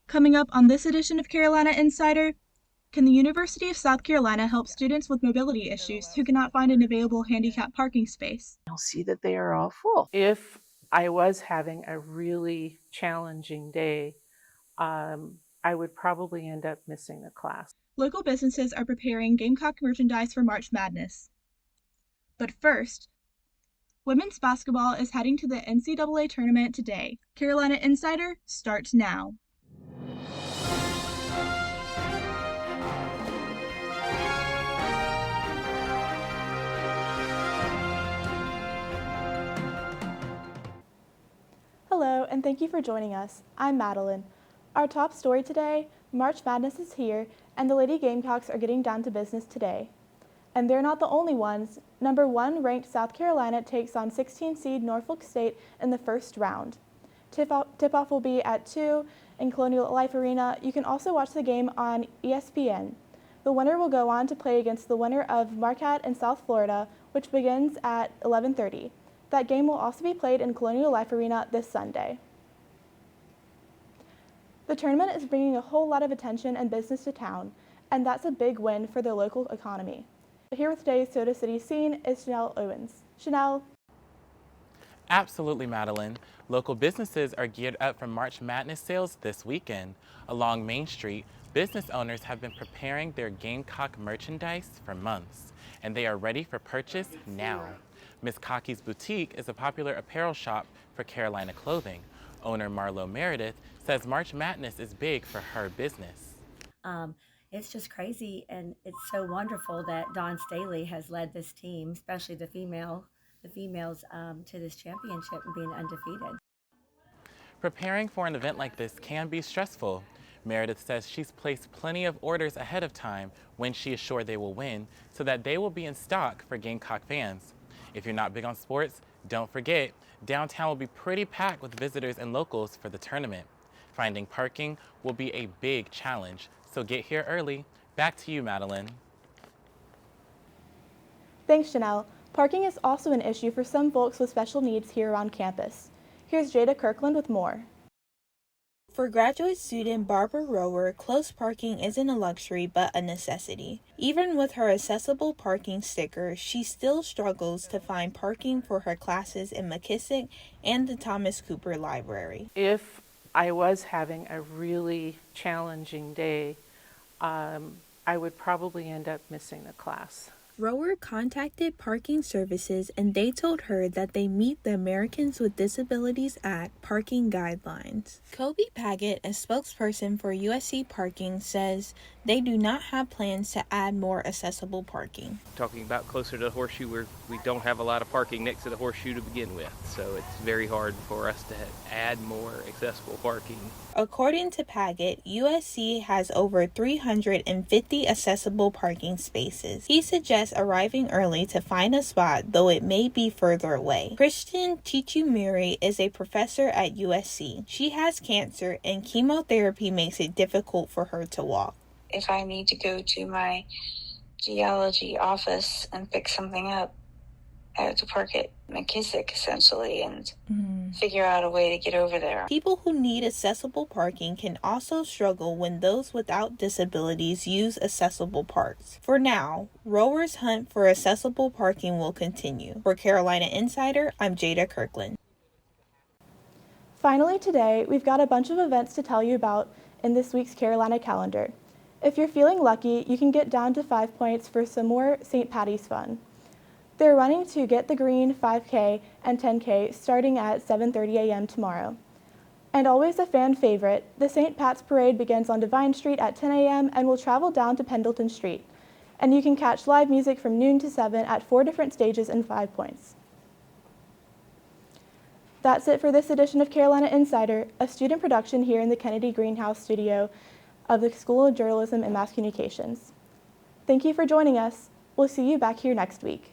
Coming up on this edition of Carolina Insider, can the University of South Carolina help students with mobility issues who cannot find an available handicap parking space? You'll see that they are all full. If I was having a really challenging day, I would probably end up missing a class. Local businesses are preparing Gamecock merchandise for March Madness. But first, women's basketball is heading to the NCAA tournament today. Carolina Insider starts now. Hello, and thank you for joining us. I'm Madelyn. Our top story today, March Madness is here, and the Lady Gamecocks are getting down to business today. And they're not the only ones. Number 1 ranked South Carolina takes on 16 seed Norfolk State in the first round. Tip-off will be at 2 in Colonial Life Arena. You can also watch the game on ESPN. The winner will go on to play against the winner of Marquette and South Florida, which begins at 11:30. That game will also be played in Colonial Life Arena this Sunday. The tournament is bringing a whole lot of attention and business to town, and that's a big win for the local economy. Here with today's Soda City scene is Chanel Owens. Chanel. Absolutely, Madelyn. Local businesses are geared up for March Madness sales this weekend. Along Main Street, business owners have been preparing their Gamecock merchandise for months, and they are ready for purchase now. Miss Cocky's Boutique is a popular apparel shop for Carolina clothing. Owner Marlo Meredith says March Madness is big for her business. It's just crazy, and it's so wonderful that Dawn Staley has led this team, especially the females, to this championship and being undefeated. Preparing for an event like this can be stressful. Meredith says she's placed plenty of orders ahead of time when she is sure they will win, so that they will be in stock for Gamecock fans. If you're not big on sports, don't forget, downtown will be pretty packed with visitors and locals for the tournament. Finding parking will be a big challenge, so get here early. Back to you, Madelyn. Thanks, Chanel. Parking is also an issue for some folks with special needs here around campus. Here's Jada Kirkland with more. For graduate student Barbara Rower, close parking isn't a luxury but a necessity. Even with her accessible parking sticker, she still struggles to find parking for her classes in McKissick and the Thomas Cooper Library. If I was having a really challenging day, I would probably end up missing a class. Rower contacted parking services and they told her that they meet the Americans with Disabilities Act parking guidelines. Kobe Paget, a spokesperson for USC Parking, says they do not have plans to add more accessible parking. Talking about closer to the horseshoe, where we don't have a lot of parking next to the horseshoe to begin with, so it's very hard for us to add more accessible parking. According to Paget, USC has over 350 accessible parking spaces. He suggests arriving early to find a spot, though it may be further away. Christian Chichumuri is a professor at USC. She has cancer and chemotherapy makes it difficult for her to walk. If I need to go to my geology office and pick something up, I have to park at McKissick, essentially, and figure out a way to get over there. People who need accessible parking can also struggle when those without disabilities use accessible parks. For now, Rowers' hunt for accessible parking will continue. For Carolina Insider, I'm Jada Kirkland. Finally today, we've got a bunch of events to tell you about in this week's Carolina calendar. If you're feeling lucky, you can get down to 5 Points for some more St. Patty's fun. They're running to Get the Green 5K and 10K starting at 7:30 a.m. tomorrow. And always a fan favorite, the St. Pat's Parade begins on Divine Street at 10 a.m. and will travel down to Pendleton Street. And you can catch live music from noon to 7 at 4 different stages in 5 Points. That's it for this edition of Carolina Insider, a student production here in the Kennedy Greenhouse studio of the School of Journalism and Mass Communications. Thank you for joining us. We'll see you back here next week.